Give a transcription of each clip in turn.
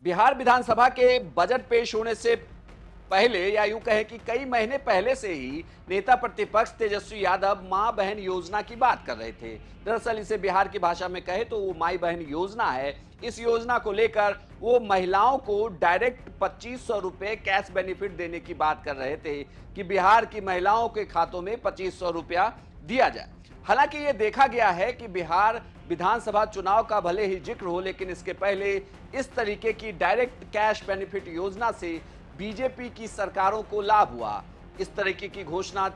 बिहार विधानसभा के बजट पेश होने से पहले या यूं कहें कि कई महीने पहले से ही नेता प्रतिपक्ष तेजस्वी यादव मां बहन योजना की बात कर रहे थे। दरअसल इसे बिहार की भाषा में कहे तो वो माई बहन योजना है। इस योजना को लेकर वो महिलाओं को डायरेक्ट 2500 रुपए कैश बेनिफिट देने की बात कर रहे थे कि बिहार की महिलाओं के खातों में 2500 रुपया दिया जाए। हालांकि ये देखा गया है कि बिहार विधानसभा चुनाव का भले ही जिक्र हो, लेकिन इसके पहले इस तरीके की डायरेक्ट कैश बेनिफिट योजना से बीजेपी की सरकारों को लाभ हुआ। इस तरीके की घोषणा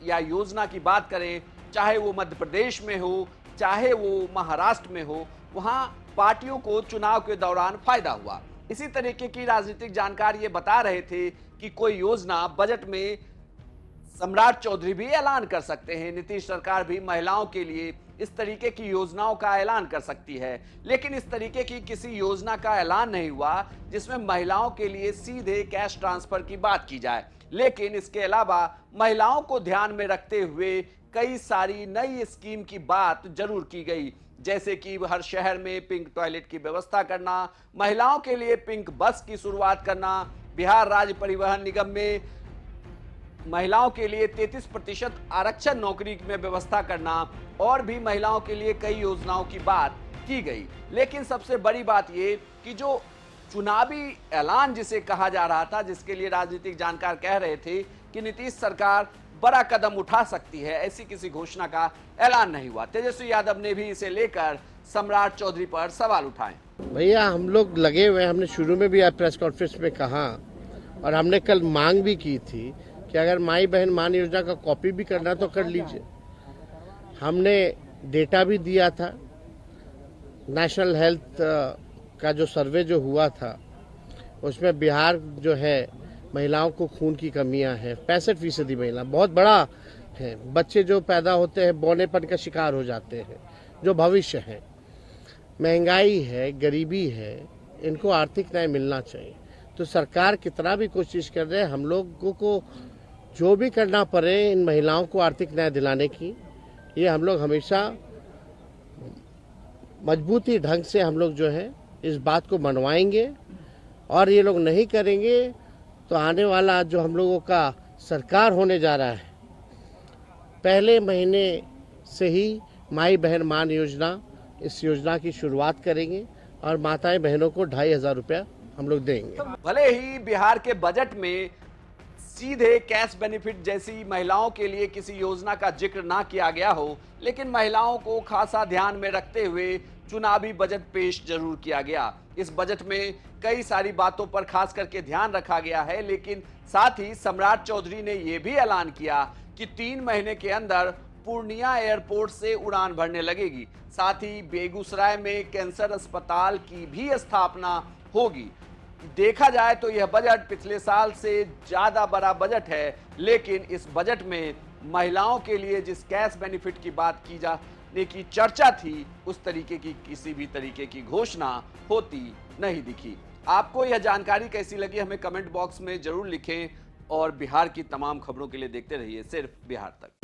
या योजना की बात करें, चाहे वो मध्य प्रदेश में हो, चाहे वो महाराष्ट्र में हो, वहां पार्टियों को चुनाव के दौरान फायदा हुआ। इसी तरीके की राजनीतिक जानकार ये बता रहे थे कि कोई योजना बजट में सम्राट चौधरी भी ऐलान कर सकते हैं, नीतीश सरकार भी महिलाओं के लिए इस तरीके की योजनाओं का ऐलान कर सकती है। लेकिन इस तरीके की किसी योजना का ऐलान नहीं हुआ जिसमें महिलाओं के लिए सीधे कैश ट्रांसफर की बात की जाए। लेकिन इसके अलावा महिलाओं को ध्यान में रखते हुए कई सारी नई स्कीम की बात जरूर की गई, जैसे कि हर शहर में पिंक टॉयलेट की व्यवस्था करना, महिलाओं के लिए पिंक बस की शुरुआत करना, बिहार राज्य परिवहन निगम में महिलाओं के लिए 33% आरक्षण नौकरी में व्यवस्था करना और भी महिलाओं के लिए कई योजनाओं की बात की गई। लेकिन सबसे बड़ी बात ये कि जो चुनावी ऐलान जिसे कहा जा रहा था, जिसके लिए राजनीतिक जानकार कह रहे थे कि नीतीश सरकार बड़ा कदम उठा सकती है, ऐसी किसी घोषणा का ऐलान नहीं हुआ। तेजस्वी यादव ने भी इसे लेकर सम्राट चौधरी पर सवाल उठाए। भैया हम लोग लगे हुए, हमने शुरू में भी आज प्रेस कॉन्फ्रेंस में कहा और हमने कल मांग भी की थी कि अगर माई बहन मान योजना का कॉपी भी करना तो कर लीजिए। हमने डेटा भी दिया था, नेशनल हेल्थ का जो सर्वे जो हुआ था उसमें बिहार जो है महिलाओं को खून की कमियां हैं, 65% महिला, बहुत बड़ा है। बच्चे जो पैदा होते हैं बौनेपन का शिकार हो जाते हैं, जो भविष्य है। महंगाई है, गरीबी है, इनको आर्थिक न्याय मिलना चाहिए। तो सरकार कितना भी कोशिश कर रहे हैं, हम लोगों को जो भी करना पड़े इन महिलाओं को आर्थिक न्याय दिलाने की, ये हम लोग हमेशा मजबूती ढंग से हम लोग जो है इस बात को मनवाएंगे। और ये लोग नहीं करेंगे तो आने वाला जो हम लोगों का सरकार होने जा रहा है, पहले महीने से ही माई बहन मान योजना, इस योजना की शुरुआत करेंगे और माताएं बहनों को 2500 रुपया हम लोग देंगे। भले ही बिहार के बजट में सीधे कैश बेनिफिट जैसी महिलाओं के लिए किसी योजना का जिक्र ना किया गया हो, लेकिन महिलाओं को खासा ध्यान में रखते हुए चुनावी बजट पेश जरूर किया गया। इस बजट में कई सारी बातों पर खास करके ध्यान रखा गया है, लेकिन साथ ही सम्राट चौधरी ने यह भी ऐलान किया कि 3 महीने के अंदर पूर्णिया एयरपोर्ट से उड़ान भरने लगेगी। साथ ही बेगूसराय में कैंसर अस्पताल की भी स्थापना होगी। देखा जाए तो यह बजट पिछले साल से ज्यादा बड़ा बजट है, लेकिन इस बजट में महिलाओं के लिए जिस कैश बेनिफिट की बात की जाने की चर्चा थी, उस तरीके की किसी भी तरीके की घोषणा होती नहीं दिखी। आपको यह जानकारी कैसी लगी हमें कमेंट बॉक्स में जरूर लिखें और बिहार की तमाम खबरों के लिए देखते रहिए सिर्फ बिहार तक।